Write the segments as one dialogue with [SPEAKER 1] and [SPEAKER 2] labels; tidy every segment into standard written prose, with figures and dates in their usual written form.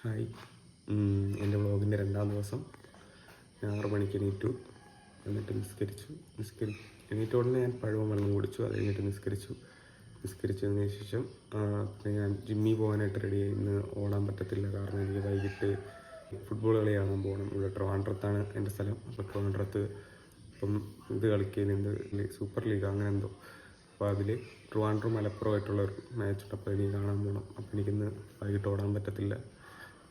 [SPEAKER 1] Hi. എൻ്റെ വ്ളോഗിൻ്റെ 2-ാം ദിവസം. ഞാൻ 6 മണിക്ക് എണീറ്റു. എന്നിട്ട് എണീറ്റ ഉടനെ ഞാൻ പഴവും വെള്ളം കുടിച്ചു. അത് കഴിഞ്ഞിട്ട് നിസ്കരിച്ചതിന് ശേഷം പിന്നെ ഞാൻ ജിമ്മിൽ പോകാനായിട്ട് റെഡിയായി. ഇന്ന് ഓടാൻ പറ്റത്തില്ല, കാരണം എനിക്ക് വൈകിട്ട് ഫുട്ബോൾ കളി കാണാൻ പോകണം. ഇവിടെ ട്രിവാൻഡ്രത്താണ് എൻ്റെ സ്ഥലം. അപ്പോൾ ട്രിവാൻഡ്രത്ത് ഇപ്പം ഇത് കളിക്കുന്നുണ്ട്, സൂപ്പർ ലീഗ് അങ്ങനെ എന്തോ. അപ്പോൾ അതിൽ ട്രിവാൻഡ്രം മലപ്പുറമായിട്ടുള്ളൊരു മാച്ചുണ്ട്. അപ്പോൾ എനിക്ക് കാണാൻ പോകണം. അപ്പോൾ എനിക്കിന്ന് വൈകിട്ട് ഓടാൻ പറ്റത്തില്ല.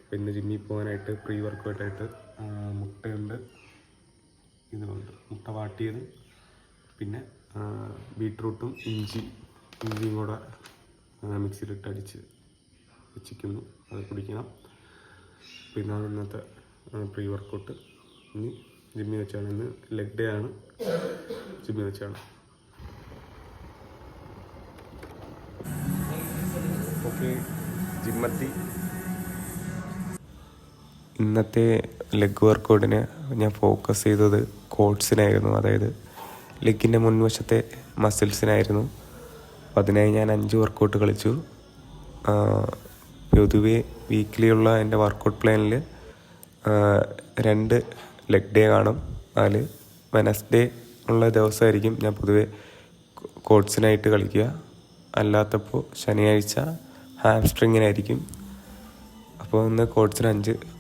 [SPEAKER 1] അപ്പോൾ ഇന്ന് ജിമ്മിൽ പോകാനായിട്ട് പ്രീ വർക്കൗട്ടായിട്ട് മുട്ടയുണ്ട്, ഇതുണ്ട് മുട്ട വാട്ടിയത്, പിന്നെ ബീട്രൂട്ടും ഇഞ്ചിയും കൂടെ മിക്സിയിലിട്ട് അടിച്ച് വെച്ചിരിക്കുന്നു. അത് കുടിക്കണം. പിന്നെ ഇന്നത്തെ പ്രീ വർക്കൗട്ട് ഇനി ജിമ്മിൽ വെച്ചാണ്. ഇന്ന് ലെഗ് ഡേ ആണ്, ജിമ്മിൽ വെച്ചാണ്. ഓക്കെ, ജിമ്മെത്തി. ഇന്നത്തെ ലെഗ് വർക്കൗട്ടിന് ഞാൻ ഫോക്കസ് ചെയ്തത് കോഡ്സിനായിരുന്നു, അതായത് ലെഗിൻ്റെ മുൻവശത്തെ മസിൽസിനായിരുന്നു. അപ്പം അതിനായി ഞാൻ 5 വർക്കൗട്ട് കളിച്ചു. പൊതുവേ വീക്കിലിയുള്ള എൻ്റെ വർക്കൗട്ട് പ്ലാനിൽ 2 ലെഗ് ഡേ കാണും. അതിൽ വെനസ്ഡേ ഉള്ള ദിവസമായിരിക്കും ഞാൻ പൊതുവേ കോഡ്സിനായിട്ട് കളിക്കുക. അല്ലാത്തപ്പോൾ ശനിയാഴ്ച ഹാംസ്ട്രിങ്ങിനായിരിക്കും. അപ്പോൾ ഇന്ന് കോഡ്സിന്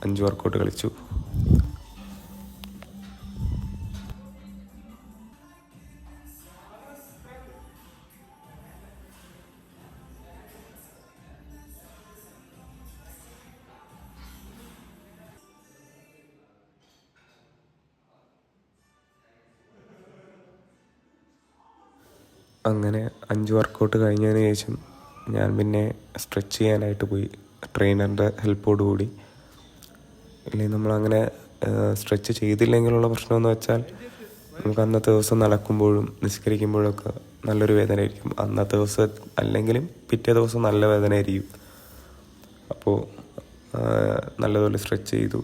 [SPEAKER 1] 5 വർക്കൗട്ട് കളിച്ചു. അങ്ങനെ 5 വർക്കൗട്ട് കഴിഞ്ഞതിന് ശേഷം ഞാൻ പിന്നെ സ്ട്രെച്ച് ചെയ്യാനായിട്ട് പോയി, ട്രെയിനറിൻ്റെ ഹെൽപ്പോട് കൂടി. ഇല്ലെങ്കിൽ നമ്മളങ്ങനെ സ്ട്രെച്ച് ചെയ്തില്ലെങ്കിലുള്ള പ്രശ്നമെന്ന് വെച്ചാൽ നമുക്ക് അന്നത്തെ ദിവസം നടക്കുമ്പോഴും നിസ്കരിക്കുമ്പോഴൊക്കെ നല്ലൊരു വേദനയായിരിക്കും. അന്നത്തെ ദിവസം അല്ലെങ്കിലും പിറ്റേ ദിവസം നല്ല വേദനയായിരിക്കും. അപ്പോൾ നല്ലതുപോലെ സ്ട്രെച്ച് ചെയ്തു.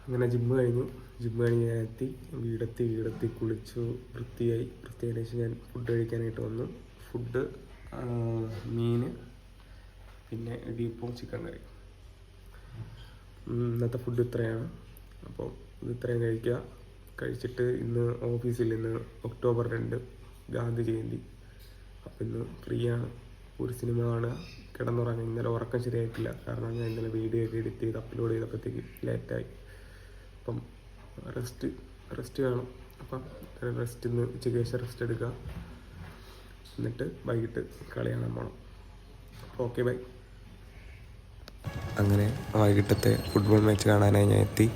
[SPEAKER 1] അങ്ങനെ ജിമ്മ് കഴിഞ്ഞ് ഞാൻ വീടെത്തി കുളിച്ചു, വൃത്തിയായതിനു ശേഷം ഞാൻ ഫുഡ് കഴിക്കാനായിട്ട് വന്നു. ഫുഡ് മീൻ, പിന്നെ ഇടിയപ്പവും ചിക്കൻ കറി. ഇന്നത്തെ ഫുഡ് ഇത്രയാണ്. അപ്പോൾ ഇത് ഇത്രയും കഴിച്ചിട്ട് ഇന്ന് ഓഫീസിൽ ഒക്ടോബർ 2 ഗാന്ധി ജയന്തി. അപ്പോൾ ഇന്ന് ഫ്രീ ആണ്. ഒരു സിനിമ കാണുക, കിടന്നുറങ്ങുക. ഇന്നലെ ഉറക്കം ശരിയായിട്ടില്ല, കാരണം ഞാൻ ഇന്നലെ വീഡിയോ ഒക്കെ എഡിറ്റ് ചെയ്ത് അപ്ലോഡ് ചെയ്തപ്പോഴത്തേക്ക് ലേറ്റായി. അപ്പം റെസ്റ്റ് വേണം. അപ്പം ഇന്ന് ഉച്ചയ്ക്ക് ശേഷം റെസ്റ്റ് എടുക്കുക. എന്നിട്ട് വൈകിട്ട് കളി കാണാൻ പോകണം. അപ്പോൾ ഓക്കെ, ബൈ. അങ്ങനെ വൈകിട്ടത്തെ ഫുട്ബോൾ മാച്ച് കാണാനായി ഞാൻ എത്തി.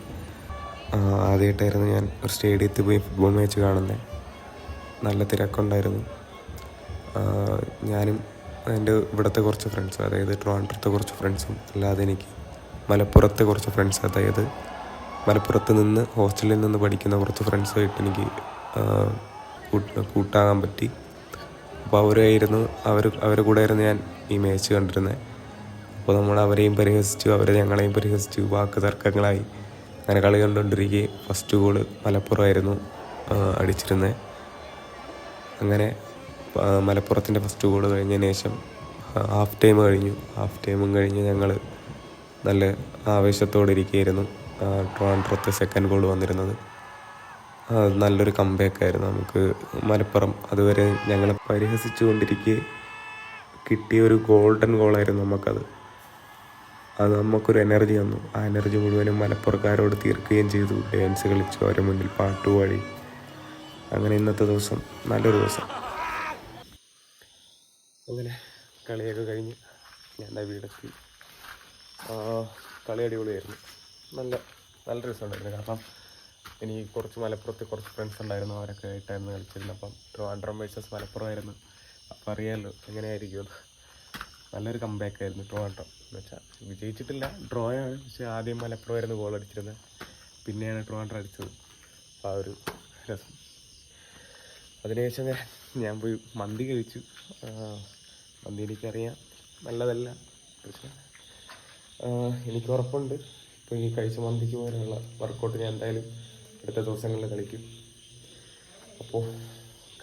[SPEAKER 1] ആദ്യമായിട്ടായിരുന്നു ഞാൻ ഒരു സ്റ്റേഡിയത്തിൽ പോയി ഫുട്ബോൾ മാച്ച് കാണുന്നത്. നല്ല തിരക്കുണ്ടായിരുന്നു. ഞാനും എൻ്റെ ഇവിടുത്തെ കുറച്ച് ഫ്രണ്ട്സ്, അതായത് ട്രിവാൻഡ്രത്തെ കുറച്ച് ഫ്രണ്ട്സും, അല്ലാതെ എനിക്ക് മലപ്പുറത്തെ കുറച്ച് ഫ്രണ്ട്സ്, അതായത് മലപ്പുറത്ത് നിന്ന് ഹോസ്റ്റലിൽ നിന്ന് പഠിക്കുന്ന കുറച്ച് ഫ്രണ്ട്സുമായിട്ട് എനിക്ക് കൂട്ടാകാൻ പറ്റി. അപ്പോൾ അവരുടെ കൂടെ ആയിരുന്നു ഞാൻ ഈ മാച്ച് കണ്ടിരുന്നത്. അപ്പോൾ നമ്മൾ അവരെയും പരിഹസിച്ചു, ഞങ്ങളെയും പരിഹസിച്ചു, വാക്ക് തർക്കങ്ങളായി. അങ്ങനെ കളി കണ്ടുകൊണ്ടിരിക്കെ ഫസ്റ്റ് ഗോള് മലപ്പുറമായിരുന്നു അടിച്ചിരുന്നത്. അങ്ങനെ മലപ്പുറത്തിൻ്റെ ഫസ്റ്റ് ഗോള് കഴിഞ്ഞതിന് ശേഷം ഹാഫ് ടൈമും കഴിഞ്ഞ് ഞങ്ങൾ നല്ല ആവേശത്തോടെ ഇരിക്കുകയായിരുന്നു. ട്രിവാൻഡ്രത്ത് സെക്കൻഡ് ഗോൾ വന്നിരുന്നത് നല്ലൊരു കംബാക്കായിരുന്നു. നമുക്ക് മലപ്പുറം അതുവരെ ഞങ്ങളെ പരിഹസിച്ചു കൊണ്ടിരിക്കെ കിട്ടിയ ഒരു ഗോൾഡൻ ഗോളായിരുന്നു നമുക്കത്. അത് നമുക്കൊരു എനർജി തന്നു. ആ എനർജി മുഴുവനും മലപ്പുറക്കാരോട് തീർക്കുകയും ചെയ്തു. ഡാൻസ് കളിച്ചു, അവരുടെ മുന്നിൽ പാട്ടുപാടി. അങ്ങനെ ഇന്നത്തെ ദിവസം നല്ലൊരു ദിവസം. അങ്ങനെ കളിയൊക്കെ കഴിഞ്ഞ് ഞാൻ വീടെത്തി. കളി അടിപൊളിയായിരുന്നു. നല്ല രസമുണ്ടായിരുന്നു. കാരണം എനിക്ക് കുറച്ച് മലപ്പുറത്ത് കുറച്ച് ഫ്രണ്ട്സ് ഉണ്ടായിരുന്നു, അവരൊക്കെ ആയിട്ടായിരുന്നു കളിച്ചിരുന്നത്. അപ്പം ട്രിവാൻഡ്രം വേഴ്സസ് മലപ്പുറമായിരുന്നു. അപ്പം അറിയാമല്ലോ എങ്ങനെയായിരിക്കും. നല്ലൊരു കംബാക്കായിരുന്നു ട്രിവാൻഡ്രം. എന്ന് വെച്ചാൽ വിജയിച്ചിട്ടില്ല, ഡ്രോ ആണ്. പക്ഷേ ആദ്യം മലപ്പുറമായിരുന്നു ഗോൾ അടിച്ചിരുന്നത്, പിന്നെയാണ് ട്രിവാൻഡ്രം അടിച്ചത്. അപ്പോൾ ആ ഒരു രസം. അതിനുശേഷം ഞാൻ പോയി മന്തി കഴിച്ചു. മന്തി എനിക്കറിയാം നല്ലതല്ല, പക്ഷേ എനിക്ക് ഉറപ്പുണ്ട് ഇപ്പോൾ ഈ കഴിച്ച മന്തിക്ക് പോലെയുള്ള വർക്കൗട്ട് ഞാൻ എന്തായാലും അടുത്ത ദിവസങ്ങളിൽ കളിക്കും. അപ്പോൾ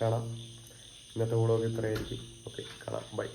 [SPEAKER 1] കാണാം. ഇന്നത്തെ വ്ളോഗ് ഇത്രയായിരിക്കും. ഓക്കെ, കാണാം. ബൈ.